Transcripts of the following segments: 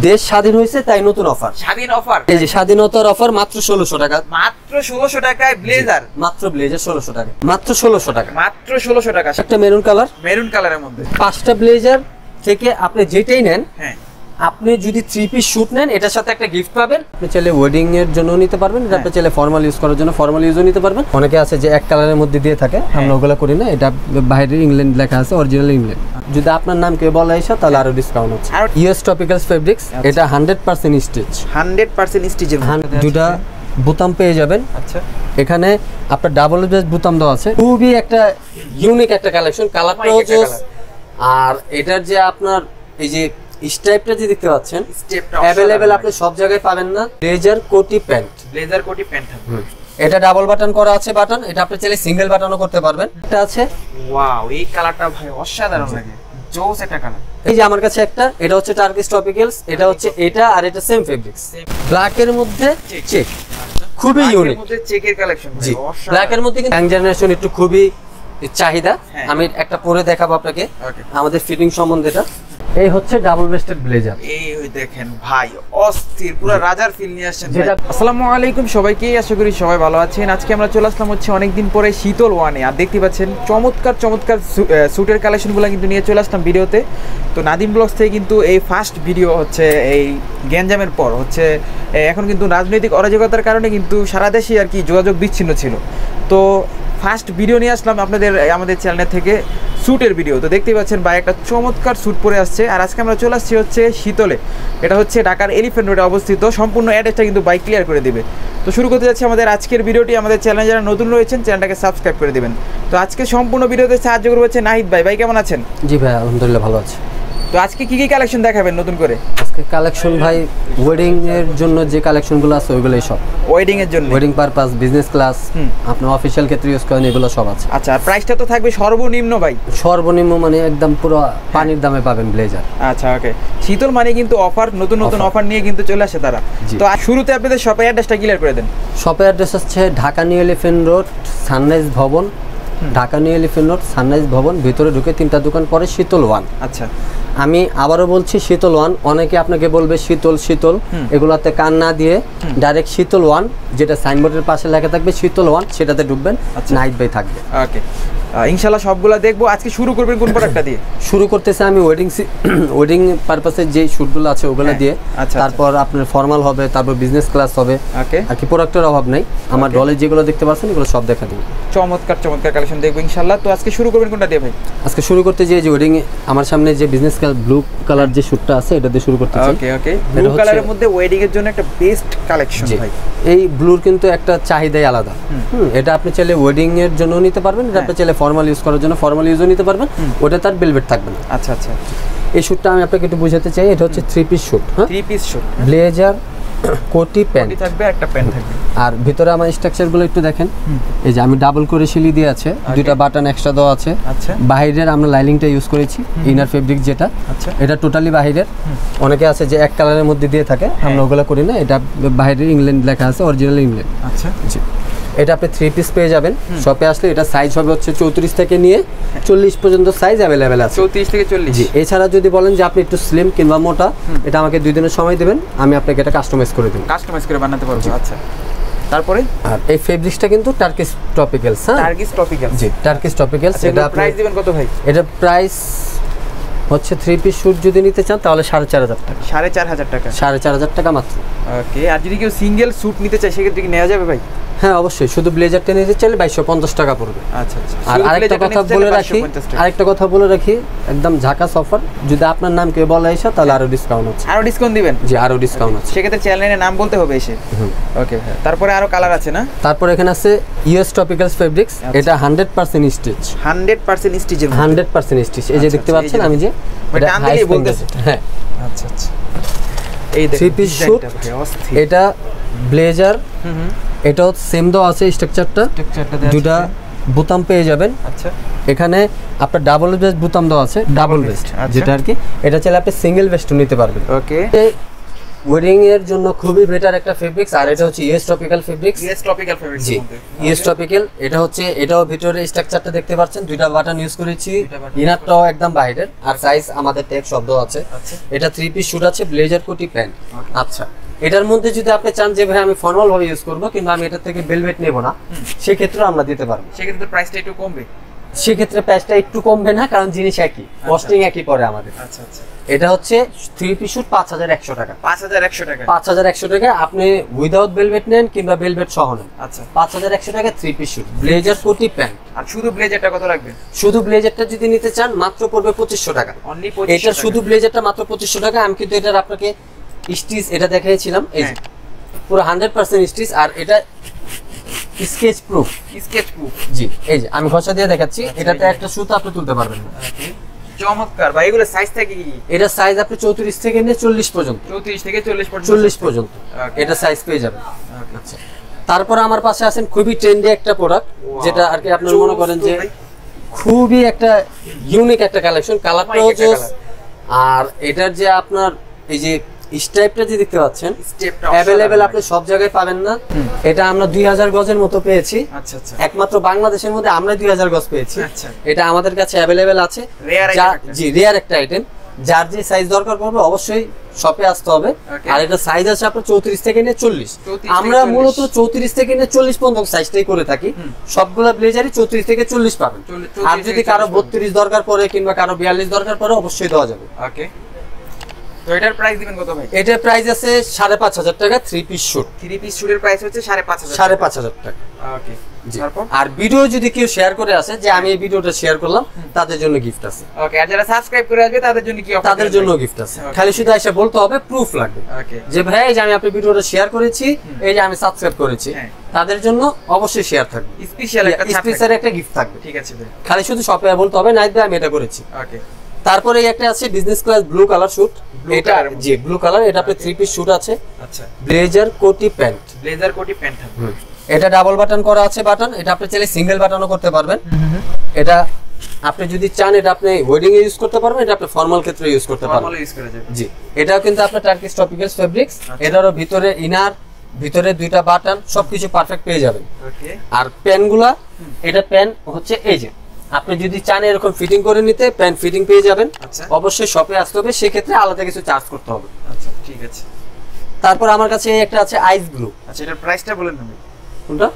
দেশ স্বাধীন হয়েছে তাই নতুন অফার। স্বাধীন অফার, এই যে স্বাধীনতার অফার মাত্র 1600 টাকা। মাত্র 1600 টাকায় ব্লেজার, মাত্র ব্লেজার 1600 টাকা, মাত্র 1600 টাকা, মাত্র 1600 টাকা। একটা মেরুন কালার, মেরুন কালারের মধ্যে 5টা ব্লেজার থেকে আপনি যেটাই নেন, হ্যাঁ আপনি যদি 3 পিস শুট নেন এটার সাথে একটা গিফট পাবেন। আপনি চাইলে ওয়েডিং এর জন্য নিতে পারবেন, এটা আপনি চাইলে ফর্মাল ইউজ করার জন্য ফর্মাল ইউজও নিতে পারবেন। অনেকে আছে যে এক কালারের মধ্যে দিয়ে থাকে, আমরা ওগুলো করি না। এটা বাইরে ইংল্যান্ড লেখা আছে, অরিজিনাল ইংল্যান্ড। যদি আপনার নাম কেউ বলা হয় তাহলে আরো ডিসকাউন্ট আছে। ইউএস টপিক্যালস ফেব্রিক্স, এটা 100% স্টিচ, 100% স্টিচের দুটা বোতাম পেয়ে যাবেন। আচ্ছা, এখানে আপনার ডাবল বেস বোতাম দেওয়া আছে, খুবই একটা ইউনিক একটা কালেকশন, কালারটাও জোস। আর এটার যে আপনার এই যে স্ট্রাইপটা যে দেখতে পাচ্ছেন, স্টেপটা अवेलेबल আপনি সব জায়গায় পাবেন না। ব্লেজার কোটি প্যান্ট, ব্লেজার কোটি প্যান্ট থাকবে। এটা ডাবল বাটন করা আছে, বাটন এটা আপনি চাইলে সিঙ্গেল বাটনও করতে পারবেন। এটা আছে, ওয়াও, এই কালারটা ভাই অসাধারণ লাগে, জোস একটা কালার। এই যে আমার কাছে একটা, এটা হচ্ছে টার্কিশ টপিক্যালস, এটা হচ্ছে এটা, আর এটা সেম ফেব্রিক্স, ব্ল্যাক এর মধ্যে চেক, খুবই ইউনিক। এর মধ্যে চেকের কালেকশন ভাই, অসাধারণ। ব্ল্যাক এর মধ্যে কিন্তু ইয়াং জেনারেশন একটু খুবই চাহিদা। আমি একটা পরে দেখাবো আপনাকে আমাদের ফিটিং সম্বন্ধেটা। এই হচ্ছে ডাবল বেস্টেড ব্লেজার, এই দেখেন ভাই অস্থির, পুরো রাজার ফিল নিয়ে আসছেন ভাই। আসসালামু আলাইকুম সবাইকে, আশা করি সবাই ভালো আছেন। আজকে আমরা চলে আসলাম হচ্ছে অনেকদিন পরে শীতল ওয়ানে, আর দেখতে পাচ্ছেন চমৎকার চমৎকার স্যুটের কালেকশনগুলো কিন্তু নিয়ে চলে আসলাম ভিডিওতে। তো নাদিম ব্লগস থেকে কিন্তু এই ফার্স্ট ভিডিও হচ্ছে এই গ্যাঞ্জামের পর হচ্ছে। এখন কিন্তু রাজনৈতিক অরাজকতার কারণে কিন্তু সারা দেশে আর কি যোগাযোগ বিচ্ছিন্ন ছিল, তো ফার্স্ট ভিডিও নিয়ে আসলাম আপনাদের আমাদের চ্যানেল থেকে স্যুটের ভিডিও। তো দেখতেই পাচ্ছেন ভাই একটা চমৎকার স্যুট পরে আসছে। আর আজকে আমরা চলে আসছি হচ্ছে শীতলে, এটা হচ্ছে ঢাকার এলিফ্যান্ট রোডে অবস্থিত। সম্পূর্ণ অ্যাড্রেসটা কিন্তু বাইক ক্লিয়ার করে দিবে। তো শুরু করতে যাচ্ছি আমাদের আজকের ভিডিওটি। আমাদের চ্যানেলে যারা নতুন রয়েছেন চ্যানেলটাকে সাবস্ক্রাইব করে দিবেন। তো আজকে সম্পূর্ণ ভিডিওতে সাহায্য করবে হচ্ছে নাহিদ ভাই। ভাই কেমন আছেন? জি ভাই, আলহামদুলিল্লাহ ভালো আছি। তো আজকে কি কি কালেকশন দেখাবেন নতুন করে? আজকে কালেকশন ভাই ওয়েডিং এর জন্য যে কালেকশনগুলো আছে ওইগুলোই সব। ওয়েডিং এর জন্য, ওয়েডিং পারপাস, বিজনেস ক্লাস, আপনার অফিশিয়াল ক্ষেত্রে ইউজ করেন, এগুলো সব আছে। আচ্ছা, আর প্রাইসটা তো থাকবে সর্বনিম্ন ভাই? সর্বনিম্ন মানে একদম পুরো পানির দামে পাবেন ব্লেজার। আচ্ছা ওকে, শীতল মানে কিন্তু অফার, নতুন নতুন অফার নিয়ে কিন্তু চলে আসে তারা। তো শুরুতে আপনাদের শপের অ্যাড্রেসটা ক্লিয়ার করে দেন। শপের অ্যাড্রেস হচ্ছে Dhaka New Elephant Road, Sunrise ভবন। Dhaka New Elephant Road, Sunrise ভবন, ভিতরে ঢুকে 3টা দোকান পরে শীতল ওয়ান। আচ্ছা, আমি আবারও বলছি শীতল ওয়ান। অনেকে আপনাকে বলবে শীতল শীতল, এগুলাতে কান না দিয়ে ডাইরেক্ট শীতল ওয়ান, যেটা সাইনবোর্ডের পাশে লেখা থাকবে শীতল ওয়ান, সেটাতে ঢুকবেন। নাইট বাই থাকবে। ওকে, ইনশাআল্লাহ সবগুলা দেখবো। আজকে শুরু করবেন কোন প্রোডাক্টটা দিয়ে? শুরু করতেছে আমি ওয়েডিং পারপাসে যে শুটগুলো আছে ওগুলো দিয়ে। তারপর আপনার ফর্মাল হবে, তারপর বিজনেস ক্লাস হবে। ওকে, আর কি প্রোডাক্টের অভাব নাই, আমার ডলে যেগুলো দেখতে পাচ্ছেন এগুলো সব দেখা দিই। চমৎকার চমৎকার কালেকশন দেখবো ইনশাআল্লাহ। তো আজকে শুরু করবেন কোনটা দিয়ে ভাই? আজকে শুরু করতে যে ওয়েডিং আমার সামনে যে বিজনেস ব্লু কালার যে শুটটা আছে এটা দিয়ে শুরু করতেছি। ওকে ওকে, ব্লু কালারের মধ্যে ওয়েডিং এর জন্য একটা বেস্ট কালেকশন ভাই। এই ব্লুর কিন্তু একটা চাহিদাই আলাদা। এটা আপনি চাইলে ওয়েডিং এর জন্য নিতে পারবেন, এটা আপনি চাইলে ফর্মাল ইউজ করার জন্য ফর্মাল ইউজও নিতে পারবেন। ওটা তার ভেলভেট থাকবে না। আচ্ছা আচ্ছা, এই শুটটা আমি আপনাকে একটু বোঝাতে চাই। এটা হচ্ছে 3 পিস শুট। হ্যাঁ, 3 পিস শুট, ব্লেজার, কোটি প্যান্ট থাকবে, একটা প্যান্ট থাকবে। আর ভিতরে আমার স্ট্রাকচারগুলো একটু দেখেন। এই যে আমি ডাবল করে সিলি দিয়ে আছে, দুটো বাটন এক্সট্রা দেওয়া আছে। আচ্ছা, বাইরের আমরা লাইনিংটা ইউজ করেছি, ইনার ফেব্রিক যেটা। আচ্ছা, এটা টোটালি বাইরের। অনেকে আছে যে এক কালারের মধ্যে দিয়ে থাকে, আমরা ওগুলো করি না। এটা বাইরের ইংল্যান্ড লেখা আছে, অরিজিনাল ইংল্যান্ড। আচ্ছা, এটা আপনি 3 পিস পেয়ে যাবেন শপে আসলে। এটা সাইজ হবে হচ্ছে 34 থেকে নিয়ে 40 পর্যন্ত সাইজ অ্যাভেলেবেল আছে। 34 থেকে 40। জি, এছাড়া যদি বলেন যে আপনি একটু স্লিম কিংবা মোটা, এটা আমাকে 2 দিনের সময় দেবেন, আমি আপনাকে এটা কাস্টমাইজ করে দেব। কাস্টমাইজ করে বানাতে পারবো। আচ্ছা, তারপরে আর এই ফেব্রিক্সটা কিন্তু টার্কিশ টপিক্যালস। হ্যাঁ, টার্কিশ টপিক্যালস। জি, টার্কিশ টপিক্যালস। এটা প্রাইস দিবেন কত ভাই? এটা প্রাইস হচ্ছে 3 পিস শুট যদি নিতে চান তাহলে 4500 টাকা। 4500 টাকা? 4500 টাকা মাত্র। ওকে, আর যদি কেউ সিঙ্গেল শুট নিতে চায় সেক্ষেত্রে কি নেওয়া যাবে ভাই? হ্যাঁ অবশ্যই, শুধু ব্লেজারটা নিতে চাইলে 2250 টাকা পড়বে। আচ্ছা আচ্ছা, আর আরেকটা কথা বলে রাখি, একদম ঝাকাস অফার। যদি আপনার নাম কেউ বলা এসে তাহলে আরো ডিসকাউন্ট আছে। আরো ডিসকাউন্ট দিবেন? জি, আরো ডিসকাউন্ট আছে। সেক্ষেত্রে চ্যানেলের নাম বলতে হবে এসে। ওকে, তারপরে আরো কালার আছে না? তারপর এখানে আছে ইউএস টপিক্যালস ফেব্রিক্স। এটা 100% স্টিচ, 100% স্টিচের, 100% স্টিচ। এই যে দেখতে পাচ্ছেন আমি যে এটা হাই বলতেছি। হ্যাঁ, আচ্ছা আচ্ছা, এই 3 পিস শুট। এটা ব্লেজার, এটাও সেম দেওয়া আছে স্ট্রাকচারটা। দুটা বোতাম পেয়ে যাবেন। আচ্ছা, এখানে আপনার ডাবল বেস্ট বোতাম দেওয়া আছে, ডাবল বেস্ট যেটা আর কি। এটা চাইলে আপনি সিঙ্গেল বেস্টও নিতে পারবেন। ওকে, ওয়েডিং এর জন্য খুবই বেটার একটা ফেব্রিক্স, আর এটা হচ্ছে US topical fabrics. US topical fabrics জি, ইউএস টপিক্যাল। এটা হচ্ছে, এটাও ভিতরে স্ট্রাকচারটা দেখতে পাচ্ছেন, দুইটা বাটন ইউজ করেছি, ইনারটাও একদম বাইরের, আর সাইজ আমাদের ট্যাগ শব্দ আছে। এটা 3 পিস শুট আছে, ব্লেজার কোটি প্যান্ট। আচ্ছা, এটার মধ্যে যদি আপনি চান যে ভাই আমি ফর্মাল ভাবে ইউজ করব কিন্তু আমি এটা থেকে ভেলভেট নেব না, সেক্ষেত্রে আমরা দিতে পারবো। সেক্ষেত্রে প্রাইসটা একটু কমবে। সেক্ষেত্রে প্রাইসটা একটু কমবে না, কারণ জিনিস একই, কস্টিং একই পড়ে আমাদের। আচ্ছা আচ্ছা, এটা হচ্ছে 3 পিস শুট 5100 টাকা। 5100 টাকা। 5100 টাকা আপনি উইদাউট ভেলভেট নেন কিংবা ভেলভেট সহ নেন। আচ্ছা, 5100 টাকা 3 পিস শুট, ব্লেজার কোটি প্যান্ট। আর শুধু ব্লেজারটা কত রাখবেন? শুধু ব্লেজারটা যদি নিতে চান মাত্র পড়বে 2500 টাকা। অনলি এটা শুধু ব্লেজারটা মাত্র 2500 টাকা। আমি কিন্তু এটার আপনাকে স্টিচ এটা দেখিয়েছিলাম, এই যে পুরো 100% স্টিচ, আর এটা স্কেচ প্রুফ। স্কেচ প্রুফ, জি, এই যে আমি ঘষা দিয়ে দেখাচ্ছি, এটাতে একটা সুতা আপনি তুলতে পারবেন না। চমৎকার ভাই। এগুলো সাইজ থাকে কি? এটা সাইজ আপনি 34 থেকে নিয়ে 40 পর্যন্ত। 34 থেকে 40 পর্যন্ত। 40 পর্যন্ত এটা সাইজ পেয়ে যাবেন। আচ্ছা, তারপরে আমার পাশে আছেন খুবই ট্রেন্ডি একটা প্রোডাক্ট, যেটা আর কি আপনারা মনে করেন যে খুবই একটা ইউনিক একটা কালেকশন, কালারটাও জোস। আর এটার যে আপনার এই যে স্টেপটা যে দেখতে পাচ্ছেন, স্টেপটা अवेलेबल আপনি সব জায়গায় পাবেন না। এটা আমরা 2000 গজের মতো পেয়েছি। আচ্ছা আচ্ছা, একমাত্র বাংলাদেশের মধ্যে আমরা 2000 গজ পেয়েছি। আচ্ছা, এটা আমাদের কাছে अवेलेबल আছে। জি, রেয়ার একটা আইটেম। যার যে সাইজ দরকার পড়বে অবশ্যই শপে আসতে হবে। আর এটা সাইজ আছে আপনার 34 থেকে নিয়ে 40। আমরা মূলত 34 থেকে নিয়ে 40 পর্যন্ত সাইজটাই করে থাকি। সবগুলা ব্লেজারই 34 থেকে 40 পাবেন। আর যদি কারো 32 দরকার পড়ে কিংবা কারো 42 দরকার পড়ে অবশ্যই দেওয়া যাবে। ওকে, তো এটার প্রাইস দিবেন কত ভাই? এটার প্রাইস আছে 5500 টাকা 3 পিস শুট। 3 পিস শুটের প্রাইস হচ্ছে 5500 5500 টাকা। ওকে, তারপর আর ভিডিও যদি কেউ শেয়ার করে আসে যে আমি এই ভিডিওটা শেয়ার করলাম, তাদের জন্য গিফট আছে। ওকে, আর যারা সাবস্ক্রাইব করে আসবে তাদের জন্য কি অফার? তাদের জন্য গিফট আছে। খালি শুধু এসে বলতে হবে, প্রুফ লাগবে। ওকে, যে ভাই এই যে আমি আপনার ভিডিওটা শেয়ার করেছি, এই যে আমি সাবস্ক্রাইব করেছি, তাদের জন্য অবশ্যই শেয়ার থাকবে। স্পেশাল একটা গিফট থাকবে। ঠিক আছে ভাই, খালি শুধু শপে বলতে হবে নাইট ভাই আমি এটা করেছি। ওকে, তারপরে এই একটা আছে business class blue colour shoot. এটা জি ব্লু কালার, এটা আপনি 3 পিস শুট আছে। আচ্ছা, ব্লেজার কোটি প্যান্ট। ব্লেজার কোটি প্যান্ট থাকবে। এটা ডাবল বাটন করা আছে বাটন। এটা আপনি চাইলে সিঙ্গেল বাটনও করতে পারবেন। এটা আপনি যদি চান এটা আপনি ওয়েডিং এ ইউজ করতে পারবেন, এটা আপনি ফর্মাল ক্ষেত্রে ইউজ করতে পারবেন। ফর্মাল ইউজ করা যাবে। জি, এটাও কিন্তু আপনার টার্কিশ টপিক্যাল ফেব্রিক্স। এটারও ভিতরে ইনার, ভিতরে দুইটা বাটন, সবকিছু পারফেক্ট পেয়ে যাবেন। ওকে, আর প্যানগুলা, এটা প্যান হচ্ছে এই যে আপনি যদি চান এরকম ফিটিং করে নিতে, প্যান ফিটিং পেয়ে যাবেন। অবশ্যই শপে আসতে হবে, সেক্ষেত্রে আলাদা কিছু চার্জ করতে হবে। আচ্ছা, ঠিক আছে। তারপর আমার কাছে একটা আছে আইস ব্লু। আচ্ছা, এটার প্রাইসটা বলেন না। কোনটা?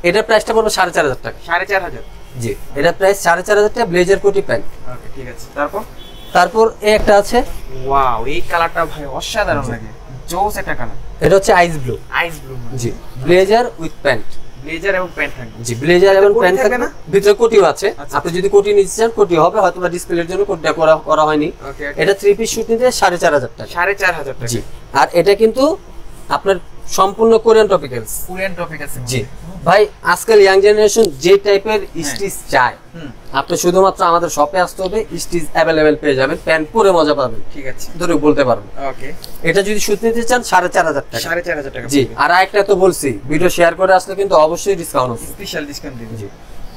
এটার প্রাইসটা পড়বে 4500 টাকা। 4500? জি, এটা প্রাইস 4500 টাকা, ব্লেজার কোটি প্যান্ট। ওকে, ঠিক আছে। তারপর এই একটা আছে, ওয়াও, এই কালারটা ভাই অসাধারণ লাগে, জোস একটা কালার। এটা হচ্ছে আইস ব্লু। আইস ব্লু, জি, ব্লেজার উইথ প্যান্ট। ব্লেজার এবং প্যান্ট থাকবে। জি, ব্লেজার এবং প্যান্ট থাকবে না, ভিতরে কোটিও আছে। আপনি যদি কোটি নিতে চান কোটি হবে, হয়তো বা ডিসপ্লের জন্য কোটিটা করা হয়নি। এটা 3 পিস শুট নিতে 4500 টাকা। 4500 টাকা। জি, আর এটা কিন্তু আপনার সম্পূর্ণ কোরিয়ান টপিক্যালস। কোরিয়ান টপিক্যালস। জি ভাই, আজকাল ইয়াং জেনারেশন যে টাইপের স্টিচ চায়, আপনি শুধুমাত্র আমাদের শপে আসতে হবে, স্টিচ अवेलेबल পেয়ে যাবেন, প্যান্ট পরে মজা পাবেন। ঠিক আছে, ধরে বলতে পারবেন। ওকে, এটা যদি শুট নিতে চান 4500 টাকা। 4500 টাকা। জি, আর আরেকটা তো বলছি, ভিডিও শেয়ার করে আসলে কিন্তু অবশ্যই ডিসকাউন্ট হবে, স্পেশাল ডিসকাউন্ট দিবেন। জি।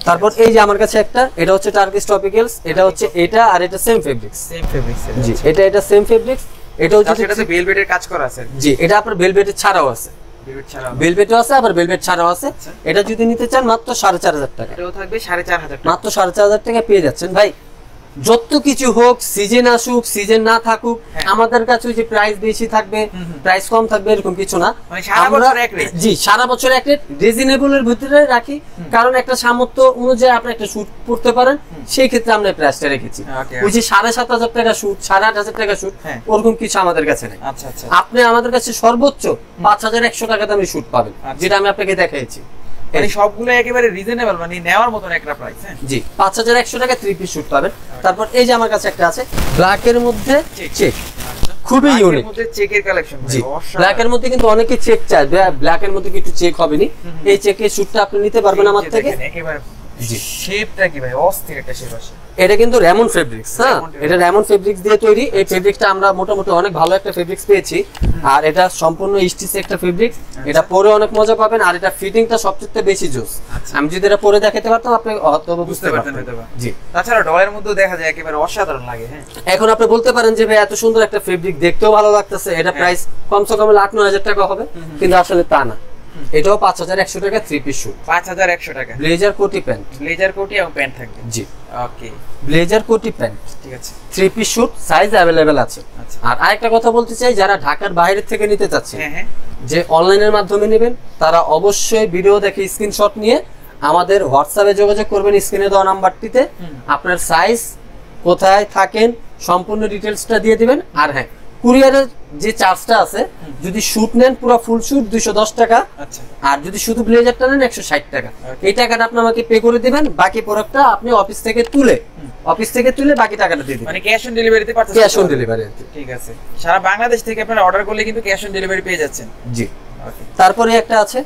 তারপর এই যে আমার কাছে একটা, এটা হচ্ছে টার্কিশ টপিক্যালস। এটা হচ্ছে এটা, আর এটা সেম ফেব্রিক্স। Same fabrics. জি, এটা সেম ফেব্রিক্স। এটাও যদি এটাতে ভেলভেটের কাজ করা আছে। জি, এটা আপনার ভেলভেটের ছাড়াও আছে। ভেলভেটও আছে, আবার ভেলভেট ছাড়াও আছে। এটা যদি নিতে চান মাত্র 4500 টাকা। এটাও থাকবে 4500 টাকা। মাত্র 4500 টাকা পেয়ে যাচ্ছেন ভাই। যত কিছু হোক, সিজন আসুক সিজন না থাকুক, আমাদের কাছে যে প্রাইস বেশি থাকবে, প্রাইস কম থাকবে এরকম কিছু না। মানে সারা বছর এক রেট। জি, সারা বছর এক রেট, রিজনেবল এর ভিতরে রাখি, কারণ একটা সামর্থ্য অনুযায়ী আপনি একটা শুট পড়তে পারেন, সেই ক্ষেত্রে আমরা প্রাইসটা রেখেছি। ওই যে 7500 টাকা শুট, 8500 টাকা শুট, ওরকম কিছু আমাদের কাছে নেই। আচ্ছা আচ্ছা, আপনি আমাদের কাছে সর্বোচ্চ 5100 টাকা দামে শুট পাবেন, যেটা আমি আপনাকে দেখাইছি। মানে সবগুলো একেবারে রিজনেবল, মানে নেওয়ার মতন একটা প্রাইস। জি, 5100 টাকা 3 পিস শুট পাবেন। তারপর এই যে আমার কাছে একটা আছে ব্ল্যাক এর মধ্যে চেক, খুবই ইউনিক মধ্যে চেকের কালেকশন। জি, ব্ল্যাক এর মধ্যে কিন্তু অনেকে চেক চায়, ব্ল্যাক এর মধ্যে কিছু চেক হবে না। এই চেকের শুটটা আপনি নিতে পারবেন আমার থেকে। একেবারে জি। শেপটা কি ভাই অস্থির একটা শেপ আসে। এটা কিন্তু রেমন ফেব্রিক্স, হ্যাঁ Raymond এটা রেমন ফেব্রিক্স দিয়ে তৈরি। এই ফেব্রিক্সটা আমরা মোটামুটি অনেক ভালো একটা ফেব্রিক্স পেয়েছি, আর এটা সম্পূর্ণ স্টিচ একটা ফেব্রিক্স। এটা পরে অনেক মজা পাবেন, আর এটা ফিটিংটা সবচেয়ে বেশি জোস। আমি যদি এটা পরে দেখাতে পারতাম আপনি হয়তো বুঝতে পারতেন। জি। তাছাড়া ডলের মধ্যে দেখা যায় একেবারে অসাধারণ লাগে। হ্যাঁ, এখন আপনি বলতে পারেন যে ভাই এত সুন্দর একটা ফেব্রিক, দেখতেও ভালো লাগতেছে, এটা প্রাইস কমসে কম 8-9 টাকা হবে, কিন্তু আসলে তা না। এটাও 5100 টাকা 3 পিস শুট। 5100 টাকা ব্লেজার কোটি প্যান্ট। ব্লেজার কোটি এবং প্যান্ট থাকবে। জি, ওকে, ব্লেজার কোটি প্যান্ট, ঠিক আছে। 3 পিস শুট, সাইজ अवेलेबल আছে। আচ্ছা। আর আরেকটা কথা বলতে চাই, যারা ঢাকার বাইরে থেকে নিতে চাচ্ছেন, হ্যাঁ হ্যাঁ, যে অনলাইনের মাধ্যমে নেবেন, তারা অবশ্যই ভিডিও দেখে স্ক্রিনশট নিয়ে আমাদের হোয়াটসঅ্যাপে যোগাযোগ করবেন স্ক্রিনে দেওয়া নাম্বারটিতে। আপনার সাইজ, কোথায় থাকেন, সম্পূর্ণ ডিটেইলসটা দিয়ে দিবেন। আর হ্যাঁ, কুরিয়ারের যে চার্জটা আছে, যদি শুট নেন পুরো ফুল শুট 210 টাকা, আচ্ছা। আর যদি শুধু ব্লেজারটা নেন 160 টাকা। এই টাকাটা আপনি আমাকে পে করে দিবেন, বাকি প্রোডাক্টটা আপনি অফিস থেকে তুলে বাকি টাকাটা দিয়ে দিবেন। মানে ক্যাশ অন ডেলিভারিতে পারছেন? Cash on delivery. ঠিক আছে। সারা বাংলাদেশ থেকে আপনারা অর্ডার করলে কিন্তু ক্যাশ অন ডেলিভারি পেয়ে যাচ্ছেন। জি। ওকে, তারপরে একটা আছে,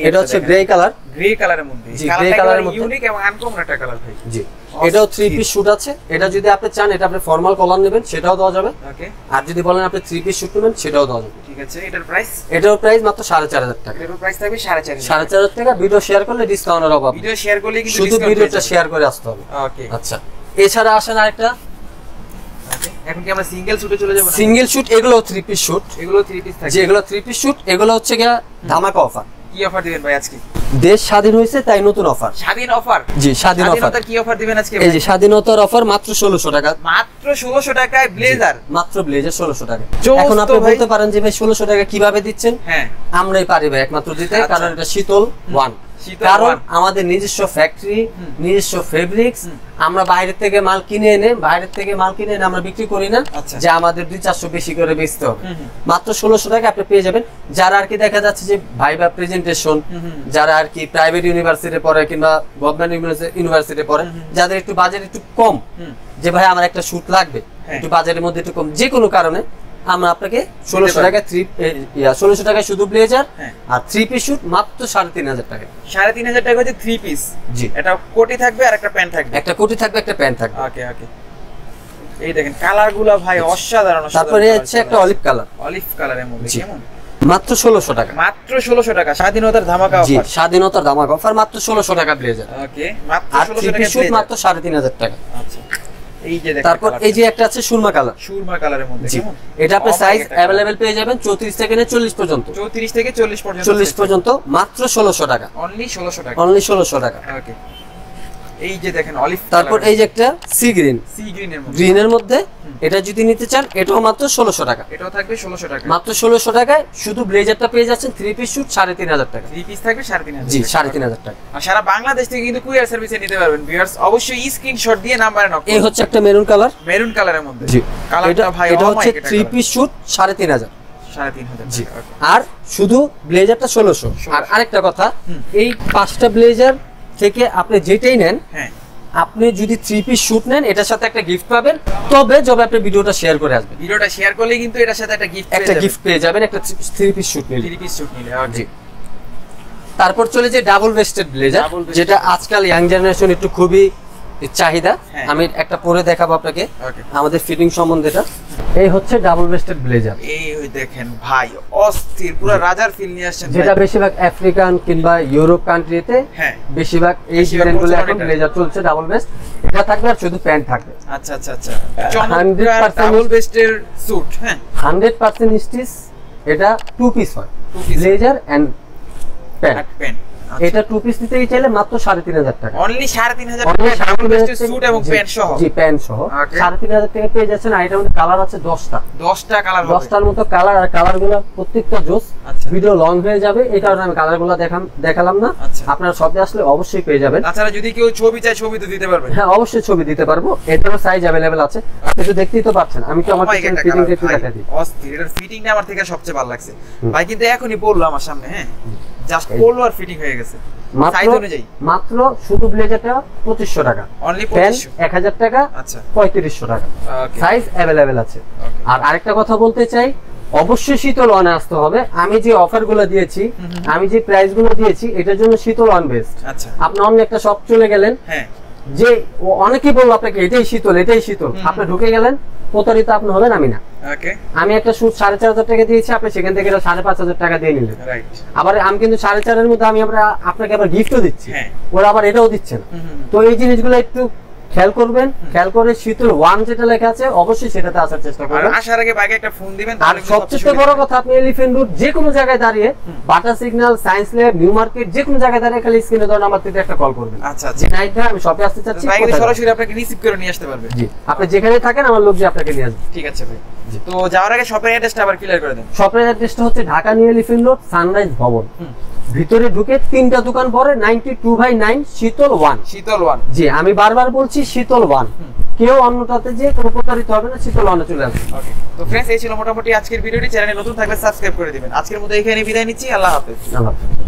এটা হচ্ছে গ্রে কালার। গ্রে কালারের মধ্যে, জি, গ্রে কালারের মধ্যে ইউনিক এবং আনকমন একটা কালার ভাই। জি, এটাও 3 পিস শুট আছে। এটা যদি আপনি চান এটা আপনি ফর্মাল কলার নেবেন, সেটাও দেওয়া যাবে। ওকে, আর যদি বলেন আপনি 3 পিস শুট নেবেন, সেটাও দেওয়া যাবে। ঠিক আছে। এটার প্রাইস? এটার প্রাইস মাত্র 4500 টাকা। এটার প্রাইস থাকবে 4500 4500 টাকা। ভিডিও শেয়ার করলে ডিসকাউন্টের অভাব নেই। ভিডিও শেয়ার করলে কিন্তু শুধু ডিসকাউন্ট ভিডিওটা শেয়ার করে আসতে হবে। ওকে, আচ্ছা, এছাড়া আসেন আরেকটা এখন কি আমরা সিঙ্গেল শুটে চলে যাব না? সিঙ্গেল শুট, এগুলো 3 পিস শুট। এগুলো 3 পিস থাকবে। যে এগুলো 3 পিস শুট, এগুলো হচ্ছে গিয়া ধামাকা অফার। কি অফার দিবেন ভাই আজকে? দেশ স্বাধীন হয়েছে তাই নতুন অফার। স্বাধীন অফার? জি, স্বাধীন অফার। স্বাধীনতার কি অফার দিবেন আজকে? এই যে স্বাধীনতার অফার মাত্র 1600 টাকা। মাত্র 1600 টাকায় ব্লেজার। মাত্র ব্লেজার 1600 টাকা। জোস এখন তো আপনি ভাই। বলতে পারেন যে ভাই 1600 টাকা কিভাবে দিচ্ছেন? হ্যাঁ, আমরাই পারি ভাই একমাত্র দিতে, আচ্ছা। কারণ এটা শীতল ওয়ান। শীতল কারণ one। আমাদের নিজস্ব ফ্যাক্টরি, নিজস্ব ফেব্রিক্স। আমরা বাইরে থেকে মাল কিনে এনে আমরা বিক্রি করি না, আচ্ছা। যে আমাদের 2-400 বেশি করে বেচতে হবে। মাত্র 1600 টাকা আপনি পেয়ে যাবেন। যারা আর কি দেখা যাচ্ছে যে ভাইবা প্রেজেন্টেশন, যারা আর কি প্রাইভেট ইউনিভার্সিটি পড়ে কিংবা গভর্নমেন্ট ইউনিভার্সিটি পড়ে, যাদের একটু বাজেট একটু কম, যে ভাই আমার একটা শুট লাগবে, একটু বাজেটের মধ্যে একটু কম, যে কোনো কারণে আমরা আপনাকে 1600 টাকা 1600 টাকায় শুধু ব্লেজার আর 3 পিস শুট মাত্র 3500 টাকা। 3500 টাকা হচ্ছে 3 পিস। জি, এটা কোটি থাকবে আর একটা প্যান্ট থাকবে। একটা কোটি থাকবে, একটা প্যান্ট থাকবে। ওকে ওকে, এই দেখেন কালারগুলো ভাই অসাধারণ। তারপরে হচ্ছে একটা অলিভ কালার। অলিভ কালারের মধ্যে কেমন? মাত্র 1600 টাকা। মাত্র 1600 টাকা। স্বাধীনতার ধামাকা জি, অফার। স্বাধীনতার ধামাকা অফার মাত্র 1600 টাকা ব্লেজার। ওকে, মাত্র আর 1600 3 টাকা পিস শুট ব্লেজার। মাত্র 3500 টাকা। আচ্ছা, এই যে দেখেন। তারপর এই যে একটা আছে সুরমা কালার। সুরমা কালারের মধ্যে জি, কেমন? এটা আপনি সাইজ अवेलेबल পেয়ে যাবেন 34 থেকে 40 পর্যন্ত। 34 থেকে 40 পর্যন্ত। 40 পর্যন্ত মাত্র 1600 টাকা। অনলি 1600 টাকা। অনলি 1600 টাকা। ওকে, এই যে দেখেন অলিভ। তারপর এই যে একটা সি গ্রিন। সি গ্রিনের মধ্যে। গ্রিনের মধ্যে এটা যদি নিতে চান, এটাও মাত্র 1600 টাকা। এটাও থাকবে 1600 টাকা। মাত্র 1600 টাকায় শুধু ব্লেজারটা পেয়ে যাচ্ছেন 3 পিস শুট 3500 টাকা। 3 পিস থাকবে 3500। জি, 3500 টাকা। আর সারা বাংলাদেশ থেকে কিন্তু কুরিয়ার সার্ভিসে নিতে পারবেন। ভিউয়ার্স অবশ্যই স্ক্রিনশট দিয়ে নাম্বারে নক করুন। এই হচ্ছে একটা মেরুন কালার। মেরুন কালারের মধ্যে। জি, কালারটা ভাই এটা হচ্ছে অমাইক। 3 পিস শুট 3500। 3500। জি, আর শুধু ব্লেজারটা 1600। আর আরেকটা কথা, এই 5টা ব্লেজার থেকে আপনি যেটাই নেন, হ্যাঁ, আপনি যদি 3 পিস শুট নেন, এটার সাথে একটা গিফট পাবেন। তবে যবে আপনি ভিডিওটা শেয়ার করে আসবেন, ভিডিওটা শেয়ার করলে কিন্তু এটার সাথে একটা গিফট পেয়ে যাবেন, একটা 3 পিস শুট নিলে। 3 পিস শুট নিলে। জি। তারপর চলে যে ডাবল ভেস্টেড ব্লেজার, যেটা আজকাল ইয়াং জেনারেশন একটু খুবই চাহিদা। আমি একটা পরে দেখাবো আপনাকে আমাদের ফিটিং সম্বন্ধেটা। এই হচ্ছে ডাবল ভেস্টেড ব্লেজার। এই দেখেন ভাই অস্থির, পুরো রাজার ফিল নিয়ে আসছেন। যেটা বেশিরভাগ আফ্রিকান কিংবা ইউরোপ কান্ট্রিতে বেশিরভাগ এই ডিজাইনগুলো এখন ব্লেজার চলছে ডাবল ভেস্ট। এটা থাকবে আর শুধু প্যান্ট থাকবে। আচ্ছা আচ্ছা আচ্ছা, 100% ডাবল ভেস্টের স্যুট। হ্যাঁ, 100% স্টিচ। এটা 2 পিস হয়, ব্লেজার এন্ড প্যান্ট। এটা 2 পিস নিতে চাইলে মাত্র 3500 টাকা। অনলি 3500 টাকা ডাবল ভেস্টের স্যুট এবং প্যান্ট সহ। জি, প্যান্ট সহ 3500 টাকা পেয়ে যাচ্ছেন। আর এটার মধ্যে কালার আছে 10টা। 10টা কালার হবে। 10টার মতো কালার, আর কালারগুলো প্রত্যেকটা জোস। ভিডিও লং হয়ে যাবে, এই কারণে আমি কালারগুলো দেখালাম না। আপনারা শপে আসলে অবশ্যই পেয়ে যাবেন। তাছাড়া যদি কেউ ছবি চায়, ছবি তো দিতে পারবেন। হ্যাঁ, অবশ্যই ছবি দিতে পারবো। এটারও সাইজ अवेलेबल আছে, আপনি তো দেখতেই তো পাচ্ছেন। আমি তো আমার ফিটিংটা একটু দেখাই দিই। অস্থির, এটার ফিটিংটা আমার থেকে সবচেয়ে ভালো লাগছে ভাই। কিন্তু এখনই পড়লো আমার সামনে। হ্যাঁ, জাস্ট পড়লো আর ফিটিং হয়ে গেছে। মাত্র শুধু ব্লেজারটা 2500 টাকা। অনলি 2500। 1000 টাকা। আচ্ছা, 3500 টাকা। সাইজ अवेलेबल আছে। আর আরেকটা কথা বলতে চাই, অবশ্যই শীতল ওয়ানে আসতে হবে। আমি যে অফার গুলো দিয়েছি, আমি যে প্রাইস গুলো দিয়েছি, এটার জন্য শীতল ওয়ান বেস্ট। আচ্ছা, আপনি অন্য একটা শপ চলে গেলেন, হ্যাঁ, যে অনেকেই বললো আপনাকে এটাই শীতল, এটাই শীতল, আপনি ঢুকে গেলেন, প্রতারিত আপনি হবেন, আমি না। ওকে, আমি একটা শুট 4,500 টাকা দিয়েছি, আপনি সেখান থেকে 5,500 টাকা দিয়ে নিলেন। রাইট। আবার আমি কিন্তু 4,500 মধ্যে আমি আপনাকে আবার গিফটও দিচ্ছি, হ্যাঁ। ওরা আবার এটাও দিচ্ছে না। তো এই জিনিসগুলো একটু খেয়াল করবেন, খেয়াল করে শীতল ওয়ান যেটা লেখা আছে অবশ্যই সেটাতে আসার চেষ্টা আর করবেন। আসার আগে বাইকে একটা ফোন দিবেন। আর সবচেয়ে বড় কথা, আপনি এলিফ্যান্ট রোড যে কোনো জায়গায় দাঁড়িয়ে, বাটা signal, science lab, new market, যে কোনো জায়গায় দাঁড়িয়ে খালি স্ক্রিনে ধরে নাম্বার থেকে একটা কল করবেন। আচ্ছা, যে নাইট ভাই আমি শপে আসতে চাচ্ছি, বাইকে কোথায় সরাসরি আপনাকে রিসিভ করে নিয়ে আসতে পারবে। জি, আপনি যেখানে থাকেন আমার লোক যে আপনাকে নিয়ে আসবে। ঠিক আছে ভাই। তো যাওয়ার আগে শপের অ্যাড্রেসটা আবার ক্লিয়ার করে দেন। শপের অ্যাড্রেসটা হচ্ছে Dhaka New Elephant Road, Sunrise ভবন। ভিতরে ঢুকে 3টা দোকান পরে 92/9 শীতল ওয়ান। শীতল ওয়ান। জি, আমি বারবার বলছি শীতল ওয়ান। কেউ অন্যটাতে যে কোনো প্রতারিত হবে না, শীতল ওয়ানে চলে আসবে। ওকে, তো फ्रेंड्स এই ছিল মোটামুটি আজকের ভিডিওটি। চ্যানেলে নতুন থাকলে সাবস্ক্রাইব করে দিবেন। আজকের মতো এখানে বিদায় নিচ্ছি। আল্লাহ হাফেজ। আল্লাহ হাফেজ।